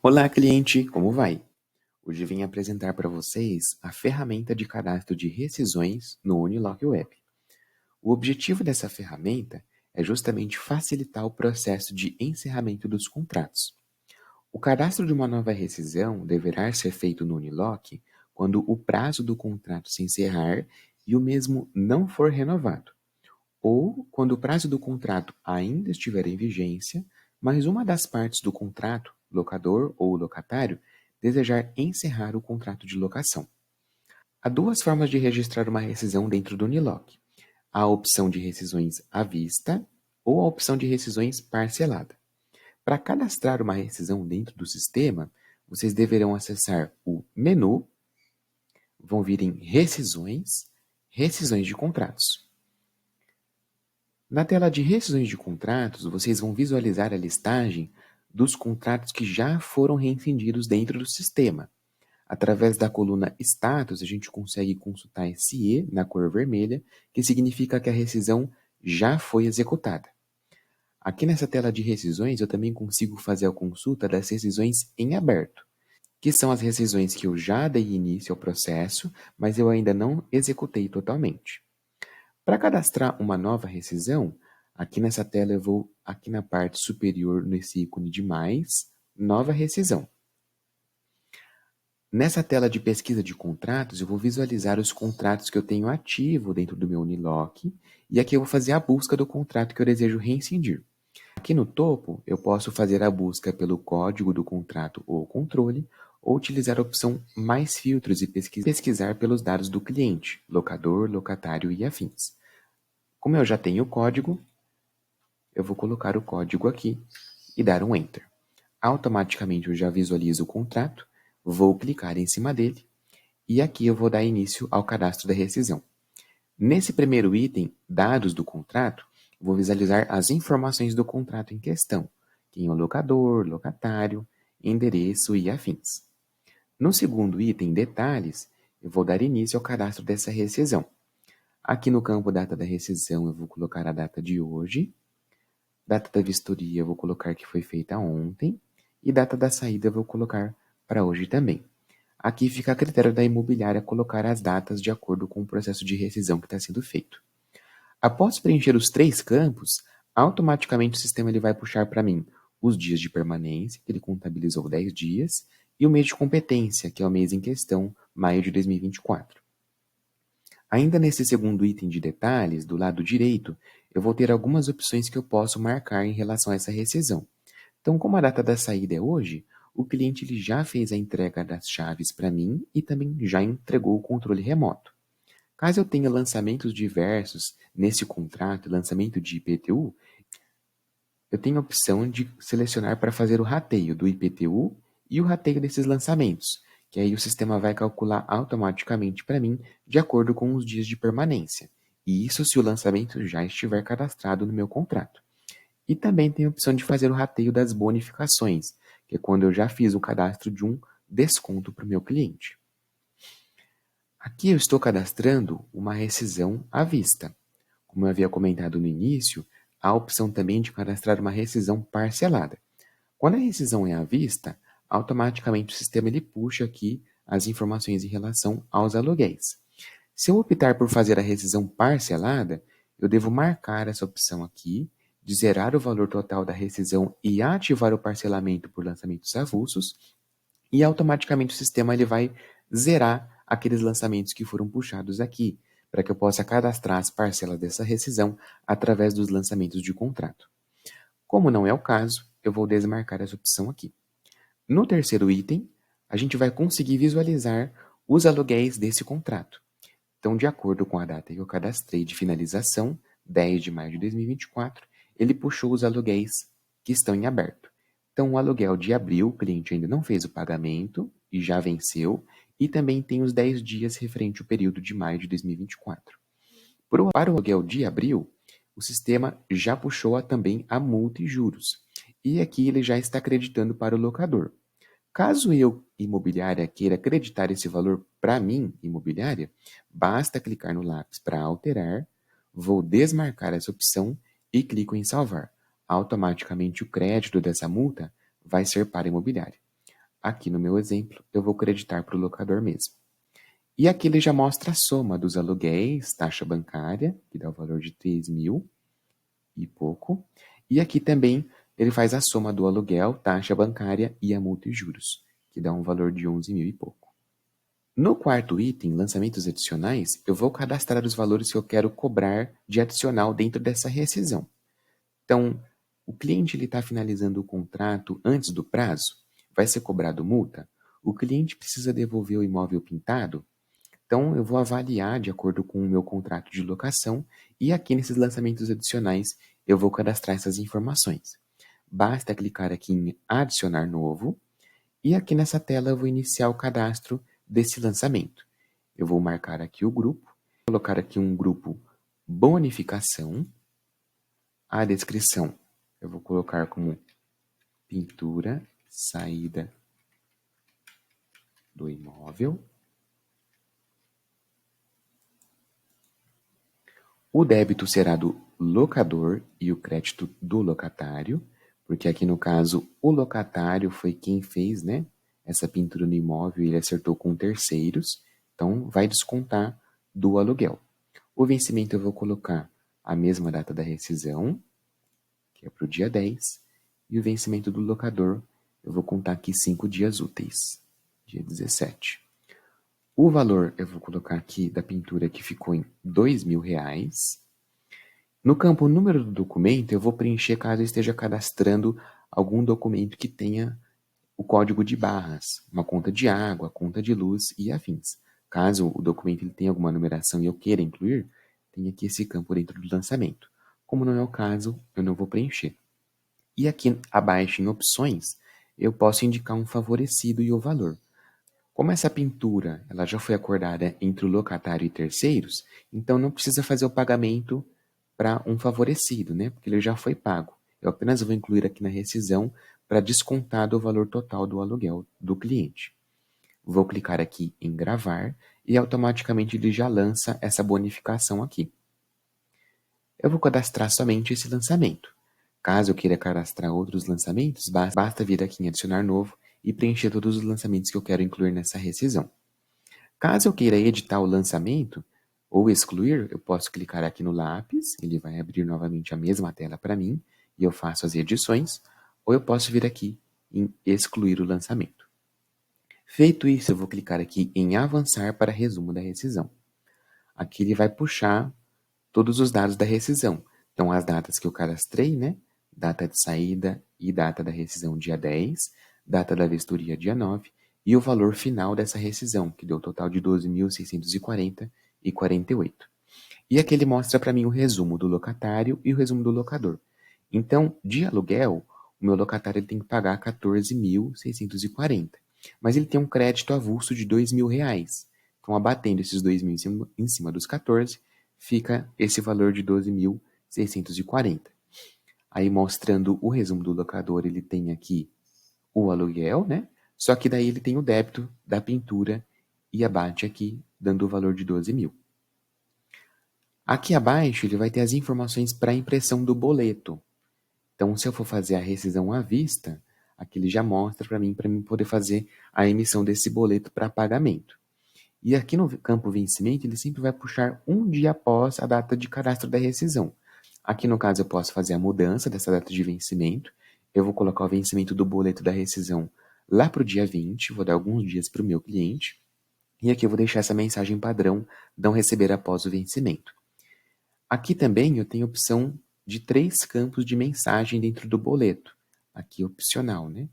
Olá, cliente, como vai? Hoje vim apresentar para vocês a ferramenta de cadastro de rescisões no Unilock Web. O objetivo dessa ferramenta é justamente facilitar o processo de encerramento dos contratos. O cadastro de uma nova rescisão deverá ser feito no Unilock quando o prazo do contrato se encerrar e o mesmo não for renovado, ou quando o prazo do contrato ainda estiver em vigência, mas uma das partes do contrato, locador ou locatário, desejar encerrar o contrato de locação. Há duas formas de registrar uma rescisão dentro do Unilock: a opção de rescisões à vista ou a opção de rescisões parcelada. Para cadastrar uma rescisão dentro do sistema, vocês deverão acessar o menu, vão vir em rescisões, rescisões de contratos. Na tela de rescisões de contratos, vocês vão visualizar a listagem dos contratos que já foram rescindidos dentro do sistema. Através da coluna Status, a gente consegue consultar esse E na cor vermelha, que significa que a rescisão já foi executada. Aqui nessa tela de rescisões, eu também consigo fazer a consulta das rescisões em aberto, que são as rescisões que eu já dei início ao processo, mas eu ainda não executei totalmente. Para cadastrar uma nova rescisão, aqui nessa tela eu vou aqui na parte superior nesse ícone de mais, nova rescisão. Nessa tela de pesquisa de contratos, eu vou visualizar os contratos que eu tenho ativo dentro do meu Unilock, e aqui eu vou fazer a busca do contrato que eu desejo rescindir. Aqui no topo, eu posso fazer a busca pelo código do contrato ou controle, ou utilizar a opção Mais Filtros e pesquisar pelos dados do cliente, locador, locatário e afins. Como eu já tenho o código, eu vou colocar o código aqui e dar um Enter. Automaticamente eu já visualizo o contrato, vou clicar em cima dele e aqui eu vou dar início ao cadastro da rescisão. Nesse primeiro item, dados do contrato, vou visualizar as informações do contrato em questão, quem é o locador, locatário, endereço e afins. No segundo item, detalhes, eu vou dar início ao cadastro dessa rescisão. Aqui no campo data da rescisão eu vou colocar a data de hoje, data da vistoria eu vou colocar que foi feita ontem e data da saída eu vou colocar para hoje também. Aqui fica a critério da imobiliária colocar as datas de acordo com o processo de rescisão que está sendo feito. Após preencher os três campos, automaticamente o sistema ele vai puxar para mim os dias de permanência, que ele contabilizou 10 dias, e o mês de competência, que é o mês em questão, maio de 2024. Ainda nesse segundo item de detalhes, do lado direito, eu vou ter algumas opções que eu posso marcar em relação a essa rescisão. Então, como a data da saída é hoje, o cliente ele já fez a entrega das chaves para mim e também já entregou o controle remoto. Caso eu tenha lançamentos diversos nesse contrato, lançamento de IPTU, eu tenho a opção de selecionar para fazer o rateio do IPTU e o rateio desses lançamentos, que aí o sistema vai calcular automaticamente para mim de acordo com os dias de permanência. E isso se o lançamento já estiver cadastrado no meu contrato. E também tem a opção de fazer o rateio das bonificações, que é quando eu já fiz o cadastro de um desconto para o meu cliente. Aqui eu estou cadastrando uma rescisão à vista. Como eu havia comentado no início, há a opção também de cadastrar uma rescisão parcelada. Quando a rescisão é à vista, automaticamente o sistema ele puxa aqui as informações em relação aos aluguéis. Se eu optar por fazer a rescisão parcelada, eu devo marcar essa opção aqui, de zerar o valor total da rescisão e ativar o parcelamento por lançamentos avulsos, e automaticamente o sistema ele vai zerar aqueles lançamentos que foram puxados aqui, para que eu possa cadastrar as parcelas dessa rescisão através dos lançamentos de contrato. Como não é o caso, eu vou desmarcar essa opção aqui. No terceiro item, a gente vai conseguir visualizar os aluguéis desse contrato. Então, de acordo com a data que eu cadastrei de finalização, 10 de maio de 2024, ele puxou os aluguéis que estão em aberto. Então, o aluguel de abril, o cliente ainda não fez o pagamento e já venceu, e também tem os 10 dias referente ao período de maio de 2024. Para o aluguel de abril, o sistema já puxou também a multa e juros, e aqui ele já está acreditando para o locador. Caso eu, imobiliária, queira acreditar esse valor para mim, imobiliária, basta clicar no lápis para alterar, vou desmarcar essa opção e clico em salvar. Automaticamente o crédito dessa multa vai ser para a imobiliária. aqui no meu exemplo, eu vou creditar para o locador mesmo. E aqui ele já mostra a soma dos aluguéis, taxa bancária, que dá o valor de 3.000 e pouco. E aqui também ele faz a soma do aluguel, taxa bancária e a multa e juros, que dá um valor de 11.000 e pouco. No quarto item, lançamentos adicionais, eu vou cadastrar os valores que eu quero cobrar de adicional dentro dessa rescisão. Então, o cliente está finalizando o contrato antes do prazo, vai ser cobrado multa? O cliente precisa devolver o imóvel pintado? Então, eu vou avaliar de acordo com o meu contrato de locação e aqui nesses lançamentos adicionais eu vou cadastrar essas informações. Basta clicar aqui em adicionar novo e aqui nessa tela eu vou iniciar o cadastro desse lançamento. Eu vou marcar aqui o grupo, colocar aqui um grupo bonificação, a descrição eu vou colocar como pintura, saída do imóvel. O débito será do locador e o crédito do locatário, porque aqui no caso o locatário foi quem fez, né, essa pintura no imóvel e ele acertou com terceiros, então vai descontar do aluguel. O vencimento eu vou colocar a mesma data da rescisão, que é para o dia 10, e o vencimento do locador eu vou contar aqui 5 dias úteis, dia 17. O valor eu vou colocar aqui da pintura que ficou em R$2.000. No campo número do documento, eu vou preencher caso eu esteja cadastrando algum documento que tenha o código de barras, uma conta de água, conta de luz e afins. Caso o documento ele tenha alguma numeração e eu queira incluir, tem aqui esse campo dentro do lançamento. Como não é o caso, eu não vou preencher. E aqui abaixo em opções, eu posso indicar um favorecido e o valor. Como essa pintura ela já foi acordada entre o locatário e terceiros, então não precisa fazer o pagamento para um favorecido, né? Porque ele já foi pago. Eu apenas vou incluir aqui na rescisão para descontar do valor total do aluguel do cliente. Vou clicar aqui em gravar e automaticamente ele já lança essa bonificação aqui. Eu vou cadastrar somente esse lançamento. Caso eu queira cadastrar outros lançamentos, basta vir aqui em adicionar novo e preencher todos os lançamentos que eu quero incluir nessa rescisão. Caso eu queira editar o lançamento ou excluir, eu posso clicar aqui no lápis, ele vai abrir novamente a mesma tela para mim e eu faço as edições, ou eu posso vir aqui em excluir o lançamento. Feito isso, eu vou clicar aqui em avançar para resumo da rescisão. Aqui ele vai puxar todos os dados da rescisão. Então, as datas que eu cadastrei, né? Data de saída e data da rescisão dia 10, data da vistoria dia 9 e o valor final dessa rescisão, que deu um total de 12.640,48. E aqui ele mostra para mim o resumo do locatário e o resumo do locador. Então, de aluguel, o meu locatário ele tem que pagar 14.640, mas ele tem um crédito avulso de R$2.000. Então, abatendo esses 2.000 em cima dos 14, fica esse valor de 12.640. Aí, mostrando o resumo do locador, ele tem aqui o aluguel, né? Só que daí ele tem o débito da pintura e abate aqui, dando o valor de 12.000. Aqui abaixo ele vai ter as informações para a impressão do boleto. Então, se eu for fazer a rescisão à vista, aqui ele já mostra para mim poder fazer a emissão desse boleto para pagamento. E aqui no campo vencimento, ele sempre vai puxar um dia após a data de cadastro da rescisão. Aqui no caso eu posso fazer a mudança dessa data de vencimento. Eu vou colocar o vencimento do boleto da rescisão lá para o dia 20, vou dar alguns dias para o meu cliente. E aqui eu vou deixar essa mensagem padrão, não receber após o vencimento. Aqui também eu tenho a opção de 3 campos de mensagem dentro do boleto. Aqui opcional, né?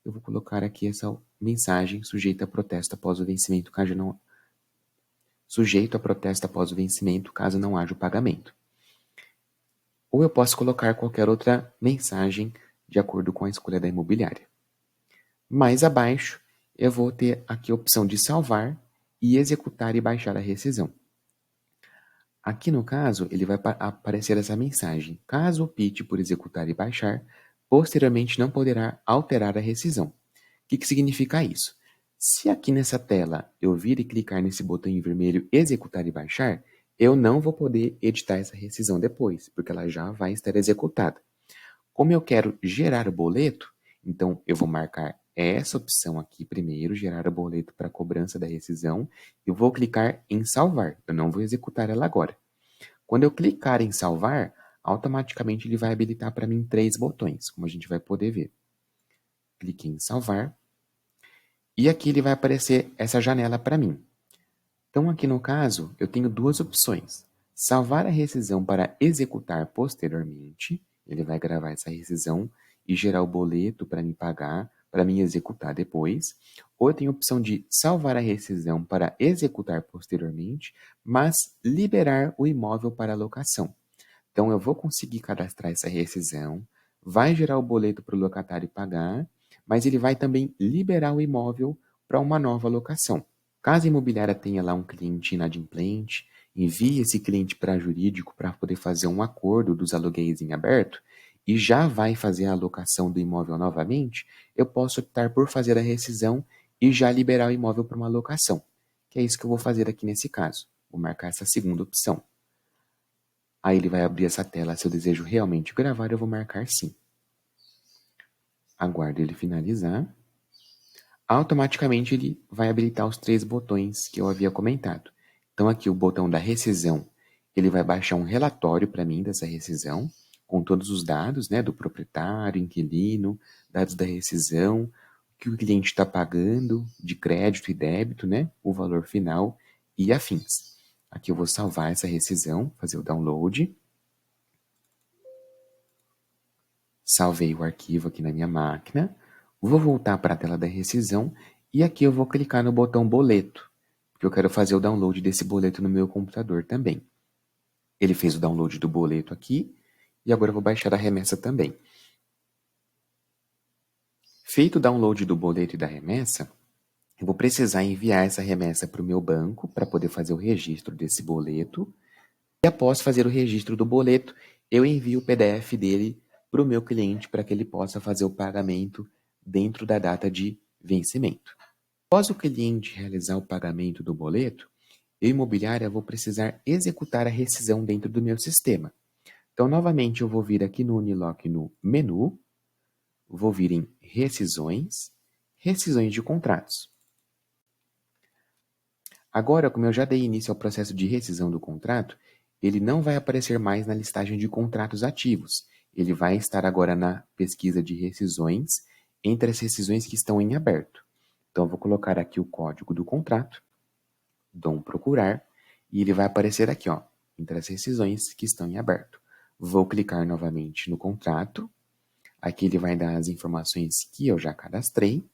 Eu vou colocar aqui essa mensagem sujeita a protesto após o vencimento, caso não sujeito a protesto após o vencimento, caso não haja o pagamento. Ou eu posso colocar qualquer outra mensagem de acordo com a escolha da imobiliária. Mais abaixo, eu vou ter aqui a opção de salvar e executar e baixar a rescisão. Aqui no caso, ele vai aparecer essa mensagem. Caso opte por executar e baixar, posteriormente não poderá alterar a rescisão. O que significa isso? Se aqui nessa tela eu vir e clicar nesse botão em vermelho executar e baixar, eu não vou poder editar essa rescisão depois, porque ela já vai estar executada. Como eu quero gerar o boleto, então eu vou marcar essa opção aqui primeiro, gerar o boleto para cobrança da rescisão. Eu vou clicar em salvar, eu não vou executar ela agora. Quando eu clicar em salvar, automaticamente ele vai habilitar para mim 3 botões, como a gente vai poder ver. Clique em salvar. E aqui ele vai aparecer essa janela para mim. Então, aqui no caso, eu tenho duas opções. Salvar a rescisão para executar posteriormente. Ele vai gravar essa rescisão e gerar o boleto para me pagar, para me executar depois. Ou eu tenho a opção de salvar a rescisão para executar posteriormente, mas liberar o imóvel para locação. Então, eu vou conseguir cadastrar essa rescisão, vai gerar o boleto para o locatário pagar, mas ele vai também liberar o imóvel para uma nova locação. Caso a imobiliária tenha lá um cliente inadimplente, envie esse cliente para jurídico para poder fazer um acordo dos aluguéis em aberto e já vai fazer a alocação do imóvel novamente, eu posso optar por fazer a rescisão e já liberar o imóvel para uma locação, que é isso que eu vou fazer aqui nesse caso. Vou marcar essa segunda opção. Aí ele vai abrir essa tela. Se eu desejo realmente gravar, eu vou marcar sim. Aguardo ele finalizar. Automaticamente ele vai habilitar os 3 botões que eu havia comentado. Então aqui o botão da rescisão, ele vai baixar um relatório para mim dessa rescisão, com todos os dados, né, do proprietário, inquilino, dados da rescisão, o que o cliente está pagando de crédito e débito, né, o valor final e afins. Aqui eu vou salvar essa rescisão, fazer o download. Salvei o arquivo aqui na minha máquina, vou voltar para a tela da rescisão e aqui eu vou clicar no botão boleto, porque eu quero fazer o download desse boleto no meu computador também. Ele fez o download do boleto aqui e agora eu vou baixar a remessa também. Feito o download do boleto e da remessa, eu vou precisar enviar essa remessa para o meu banco para poder fazer o registro desse boleto. E após fazer o registro do boleto, eu envio o PDF dele para o meu cliente para que ele possa fazer o pagamento dentro da data de vencimento. Após o cliente realizar o pagamento do boleto, eu, imobiliária, vou precisar executar a rescisão dentro do meu sistema. Então, novamente, eu vou vir aqui no Unilock no menu, vou vir em rescisões, rescisões de contratos. Agora, como eu já dei início ao processo de rescisão do contrato, ele não vai aparecer mais na listagem de contratos ativos. Ele vai estar agora na pesquisa de rescisões, entre as rescisões que estão em aberto. Então, eu vou colocar aqui o código do contrato, dou um procurar, e ele vai aparecer aqui, ó, entre as rescisões que estão em aberto. Vou clicar novamente no contrato, aqui ele vai dar as informações que eu já cadastrei.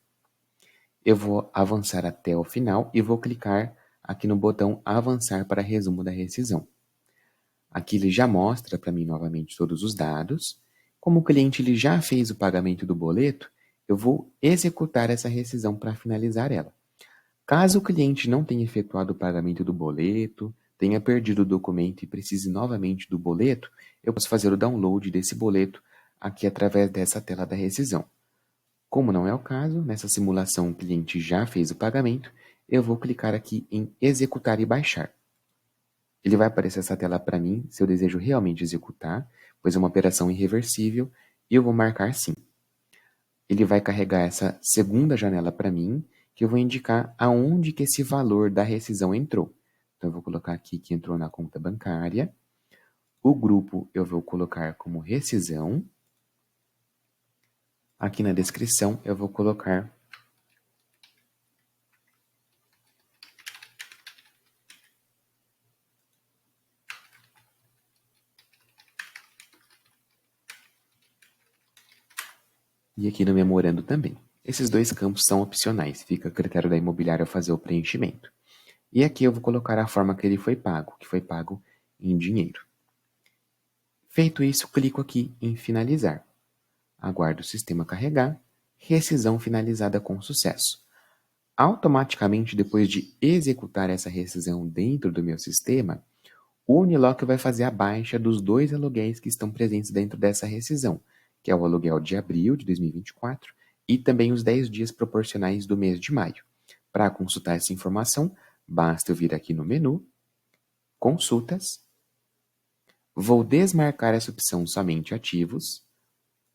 Eu vou avançar até o final e vou clicar aqui no botão avançar para resumo da rescisão. Aqui ele já mostra para mim novamente todos os dados. Como o cliente ele já fez o pagamento do boleto, eu vou executar essa rescisão para finalizar ela. Caso o cliente não tenha efetuado o pagamento do boleto, tenha perdido o documento e precise novamente do boleto, eu posso fazer o download desse boleto aqui através dessa tela da rescisão. Como não é o caso, nessa simulação o cliente já fez o pagamento, eu vou clicar aqui em executar e baixar. Ele vai aparecer essa tela para mim, se eu desejo realmente executar, pois é uma operação irreversível, e eu vou marcar sim. Ele vai carregar essa segunda janela para mim, que eu vou indicar aonde que esse valor da rescisão entrou. Então, eu vou colocar aqui que entrou na conta bancária. O grupo eu vou colocar como rescisão. Aqui na descrição eu vou colocar e aqui no memorando também. Esses 2 campos são opcionais, fica a critério da imobiliária fazer o preenchimento. E aqui eu vou colocar a forma que ele foi pago, que foi pago em dinheiro. Feito isso, clico aqui em finalizar. Aguardo o sistema carregar, rescisão finalizada com sucesso. Automaticamente, depois de executar essa rescisão dentro do meu sistema, o Unilock vai fazer a baixa dos 2 aluguéis que estão presentes dentro dessa rescisão, que é o aluguel de abril de 2024 e também os 10 dias proporcionais do mês de maio. Para consultar essa informação, basta eu vir aqui no menu, Consultas, vou desmarcar essa opção Somente Ativos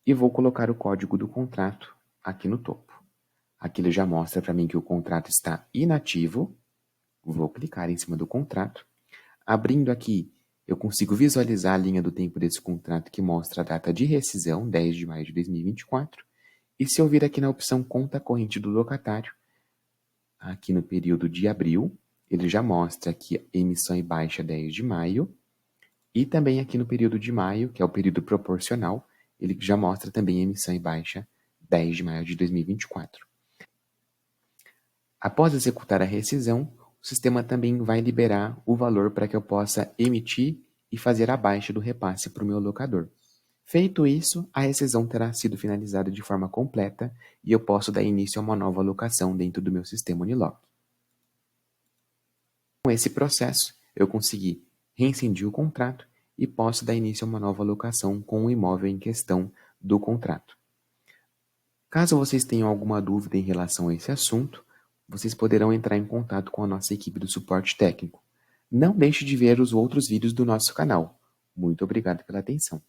e vou colocar o código do contrato aqui no topo. Aqui ele já mostra para mim que o contrato está inativo. Vou clicar em cima do contrato. Abrindo aqui, eu consigo visualizar a linha do tempo desse contrato que mostra a data de rescisão, 10 de maio de 2024. E se eu vir aqui na opção conta corrente do locatário, aqui no período de abril, ele já mostra aqui emissão em baixa 10 de maio. E também aqui no período de maio, que é o período proporcional, ele já mostra também emissão em baixa 10 de maio de 2024. Após executar a rescisão, o sistema também vai liberar o valor para que eu possa emitir e fazer a baixa do repasse para o meu locador. Feito isso, a rescisão terá sido finalizada de forma completa e eu posso dar início a uma nova locação dentro do meu sistema Unilock. Com esse processo, eu consegui rescindir o contrato e posso dar início a uma nova locação com o imóvel em questão do contrato. Caso vocês tenham alguma dúvida em relação a esse assunto, vocês poderão entrar em contato com a nossa equipe do suporte técnico. Não deixe de ver os outros vídeos do nosso canal. Muito obrigado pela atenção.